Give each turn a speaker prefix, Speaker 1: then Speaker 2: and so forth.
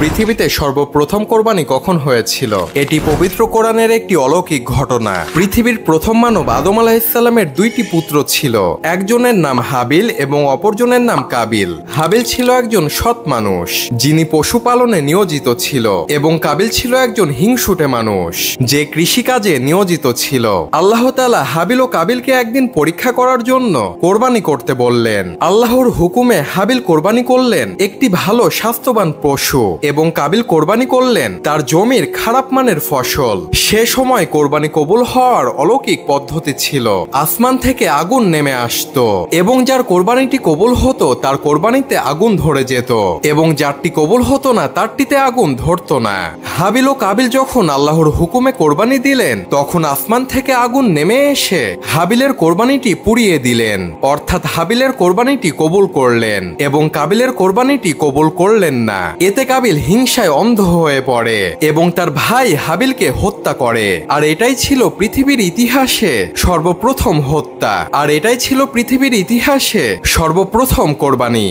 Speaker 1: পৃথিবীতে সর্বপ্রথম কোরবানি কখন হয়েছিল? এটি পবিত্র কোরআনের একটি অলৌকিক ঘটনা। পৃথিবীর প্রথম মানব আদম আলাইহিসসালামের দুইটি পুত্র ছিল। একজনের নাম হাবিল এবং অপরজনের নাম কাবিল। হাবিল ছিল একজন সৎ মানুষ যিনি পশুপালনে নিয়োজিত ছিল এবং কাবিল ছিল একজন হিংসুটে মানুষ যে কৃষিকাজে নিয়োজিত ছিল। আল্লাহ তাআলা হাবিল ও কাবিলকে একদিন পরীক্ষা করার জন্য কোরবানি করতে বললেন। আল্লাহর হুকুমে হাবিল কোরবানি করলেন একটি ভালো স্বাস্থ্যবান পশু এবং কাবিল কোরবানি করলেন তার জমির খারাপ মানের ফসল। সে সময় কোরবানি কবুল হওয়ার অলৌকিক পদ্ধতি ছিল। আসমান থেকে আগুন নেমে আসতো এবং যার কোরবানিটি কবুল হতো তার কোরবানিতে আগুন ধরে যেত এবং যারটি কবুল হতো না তারটিতে আগুন ধরতো না। হাবিল ও কাবিল যখন আল্লাহর হুকুমে কোরবানি দিলেন তখন আসমান থেকে আগুন নেমে এসে হাবিলের কোরবানিটি পুড়িয়ে দিলেন, অর্থাৎ হাবিলের কোরবানিটি কবুল করলেন এবং কাবিলের কোরবানিটি কবুল করলেন না। এতে কাবিল হিংসায় অন্ধ হয়ে পড়ে এবং তার ভাই হাবিলকে হত্যা করে। আর এটাই ছিল পৃথিবীর ইতিহাসে সর্বপ্রথম হত্যা, আর এটাই ছিল পৃথিবীর ইতিহাসে সর্বপ্রথম কোরবানি।